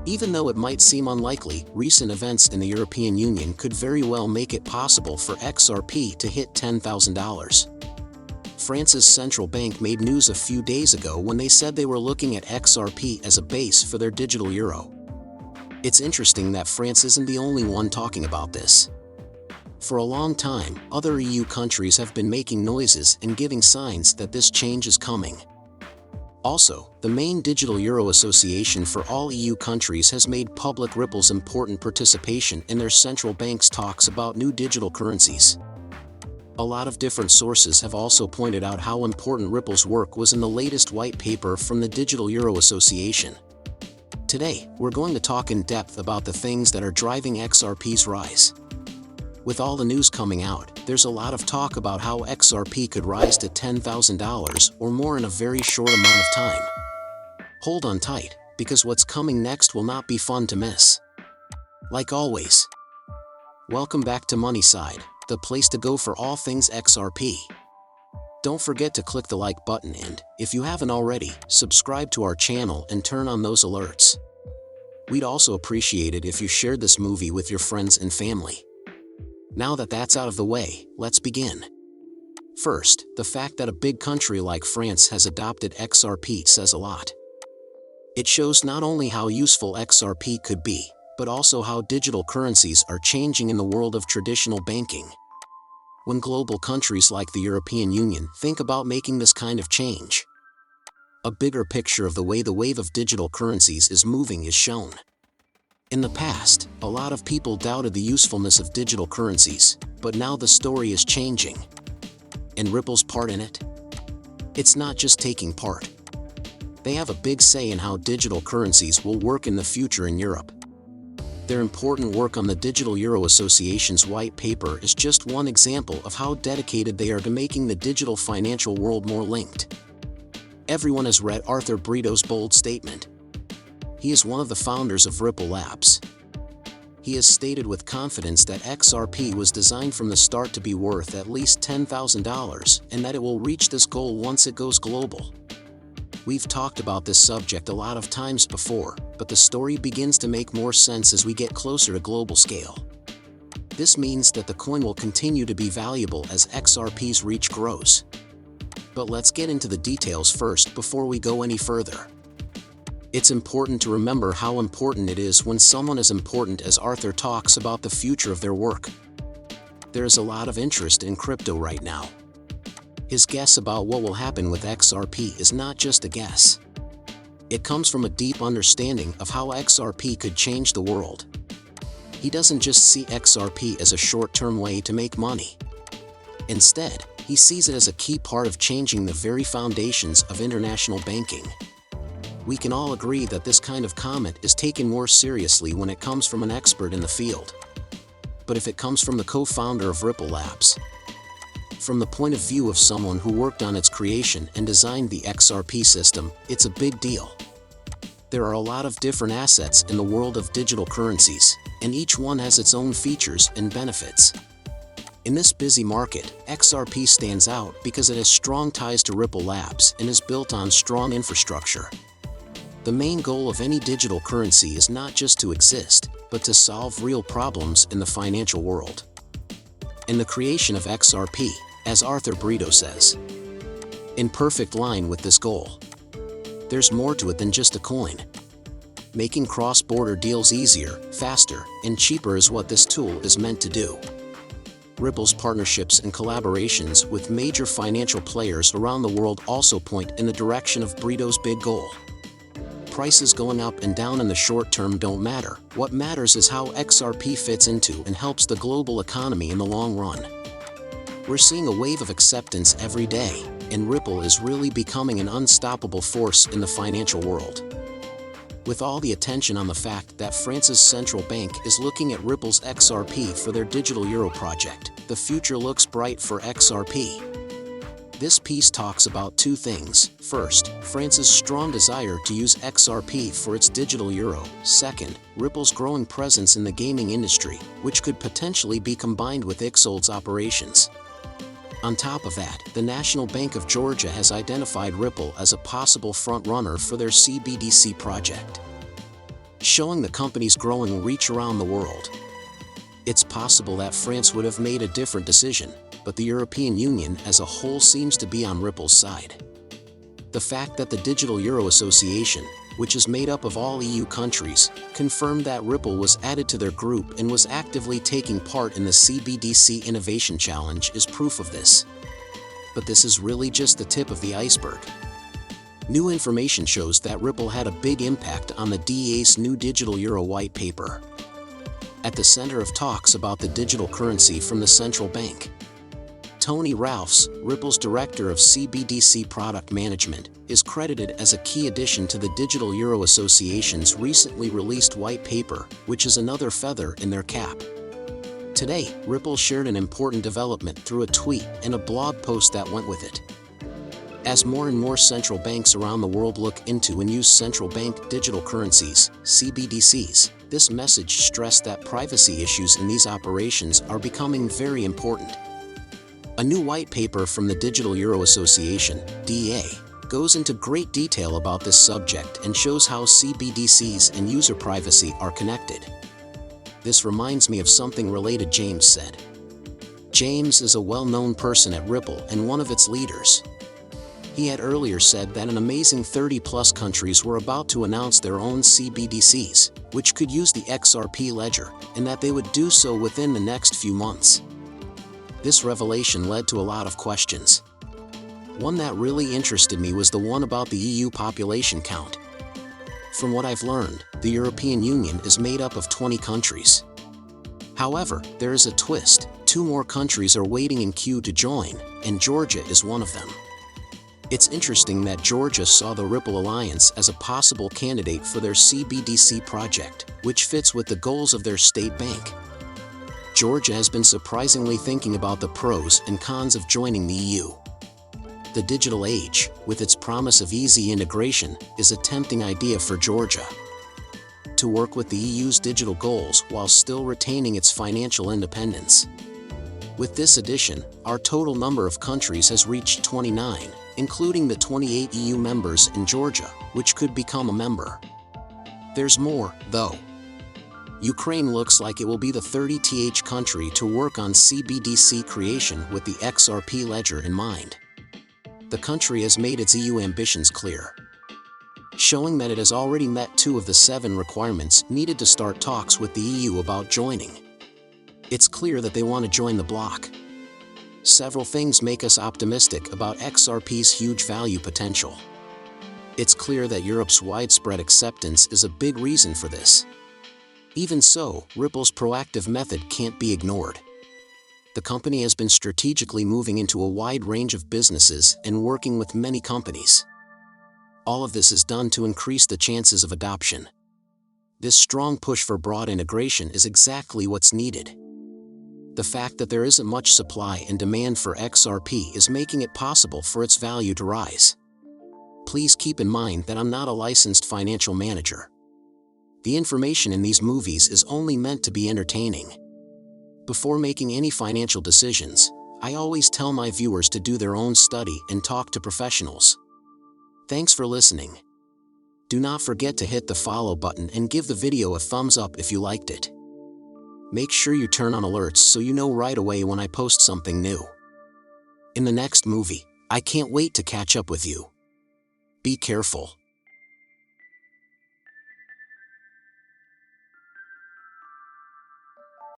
Even though it might seem unlikely, recent events in the European Union could very well make it possible for XRP to hit $10,000. France's central bank made news a few days ago when they said they were looking at XRP as a base for their digital euro. It's interesting that France isn't the only one talking about this. For a long time, other EU countries have been making noises and giving signs that this change is coming. Also, the main digital euro association for all EU countries has made public Ripple's important participation in their central bank's talks about new digital currencies. A lot of different sources have also pointed out how important Ripple's work was in the latest white paper from the Digital Euro Association. Today, we're going to talk in depth about the things that are driving XRP's rise. With all the news coming out, there's a lot of talk about how XRP could rise to $10,000 or more in a very short amount of time. Hold on tight, because what's coming next will not be fun to miss. Like always, welcome back to Moneyside, the place to go for all things XRP. Don't forget to click the like button and, if you haven't already, subscribe to our channel and turn on those alerts. We'd also appreciate it if you shared this movie with your friends and family. Now that that's out of the way, let's begin. First, the fact that a big country like France has adopted XRP says a lot. It shows not only how useful XRP could be, but also how digital currencies are changing in the world of traditional banking. When global countries like the European Union think about making this kind of change, a bigger picture of the way the wave of digital currencies is moving is shown. In the past, a lot of people doubted the usefulness of digital currencies, but now the story is changing. And Ripple's part in it? It's not just taking part. They have a big say in how digital currencies will work in the future in Europe. Their important work on the Digital Euro Association's white paper is just one example of how dedicated they are to making the digital financial world more linked. Everyone has read Arthur Brito's bold statement. He is one of the founders of Ripple Labs. He has stated with confidence that XRP was designed from the start to be worth at least $10,000 and that it will reach this goal once it goes global. We've talked about this subject a lot of times before, but the story begins to make more sense as we get closer to global scale. This means that the coin will continue to be valuable as XRP's reach grows. But let's get into the details first before we go any further. It's important to remember how important it is when someone as important as Arthur talks about the future of their work. There is a lot of interest in crypto right now. His guess about what will happen with XRP is not just a guess. It comes from a deep understanding of how XRP could change the world. He doesn't just see XRP as a short-term way to make money. Instead, he sees it as a key part of changing the very foundations of international banking. We can all agree that this kind of comment is taken more seriously when it comes from an expert in the field. But if it comes from the co-founder of Ripple Labs, from the point of view of someone who worked on its creation and designed the XRP system, it's a big deal. There are a lot of different assets in the world of digital currencies, and each one has its own features and benefits. In this busy market, XRP stands out because it has strong ties to Ripple Labs and is built on strong infrastructure. The main goal of any digital currency is not just to exist, but to solve real problems in the financial world. In the creation of XRP, as Arthur Brito says, in perfect line with this goal. There's more to it than just a coin. Making cross-border deals easier, faster, and cheaper is what this tool is meant to do. Ripple's partnerships and collaborations with major financial players around the world also point in the direction of Brito's big goal. Prices going up and down in the short term don't matter. What matters is how XRP fits into and helps the global economy in the long run. We're seeing a wave of acceptance every day, and Ripple is really becoming an unstoppable force in the financial world. With all the attention on the fact that France's central bank is looking at Ripple's XRP for their digital euro project, the future looks bright for XRP. This piece talks about two things. First, France's strong desire to use XRP for its digital euro. Second, Ripple's growing presence in the gaming industry, which could potentially be combined with Ixold's operations. On top of that, the National Bank of Georgia has identified Ripple as a possible front-runner for their CBDC project. showing the company's growing reach around the world. It's possible that France would have made a different decision, but the European Union as a whole seems to be on Ripple's side. The fact that the Digital Euro Association, which is made up of all EU countries, confirmed that Ripple was added to their group and was actively taking part in the CBDC Innovation Challenge is proof of this. But this is really just the tip of the iceberg. New information shows that Ripple had a big impact on the DEA's new Digital Euro White Paper. At the center of talks about the digital currency from the central bank. Tony Ralphs, Ripple's director of CBDC product management, is credited as a key addition to the Digital Euro Association's recently released white paper, which is another feather in their cap. Today, Ripple shared an important development through a tweet and a blog post that went with it. As more and more central banks around the world look into and use central bank digital currencies, CBDCs, this message stressed that privacy issues in these operations are becoming very important. A new white paper from the Digital Euro Association, DEA, goes into great detail about this subject and shows how CBDCs and user privacy are connected. This reminds me of something related James said. James is a well-known person at Ripple and one of its leaders. He had earlier said that an amazing 30-plus countries were about to announce their own CBDCs, which could use the XRP ledger, and that they would do so within the next few months. This revelation led to a lot of questions. One that really interested me was the one about the EU population count. From what I've learned, the European Union is made up of 20 countries. However, there is a twist. 2 more countries are waiting in queue to join, and Georgia is one of them. It's interesting that Georgia saw the Ripple Alliance as a possible candidate for their CBDC project, which fits with the goals of their state bank. Georgia has been surprisingly thinking about the pros and cons of joining the EU. The digital age, with its promise of easy integration, is a tempting idea for Georgia. To work with the EU's digital goals while still retaining its financial independence. With this addition, our total number of countries has reached 29, including the 28 EU members and Georgia, which could become a member. There's more, though. Ukraine looks like it will be the 30th country to work on CBDC creation with the XRP ledger in mind. The country has made its EU ambitions clear, showing that it has already met 2 of the 7 requirements needed to start talks with the EU about joining. It's clear that they want to join the bloc. Several things make us optimistic about XRP's huge value potential. It's clear that Europe's widespread acceptance is a big reason for this. Even so, Ripple's proactive method can't be ignored. The company has been strategically moving into a wide range of businesses and working with many companies. All of this is done to increase the chances of adoption. This strong push for broad integration is exactly what's needed. The fact that there isn't much supply and demand for XRP is making it possible for its value to rise. Please keep in mind that I'm not a licensed financial manager. The information in these movies is only meant to be entertaining. Before making any financial decisions, I always tell my viewers to do their own study and talk to professionals. Thanks for listening. Do not forget to hit the follow button and give the video a thumbs up if you liked it. Make sure you turn on alerts so you know right away when I post something new. In the next movie, I can't wait to catch up with you. Be careful.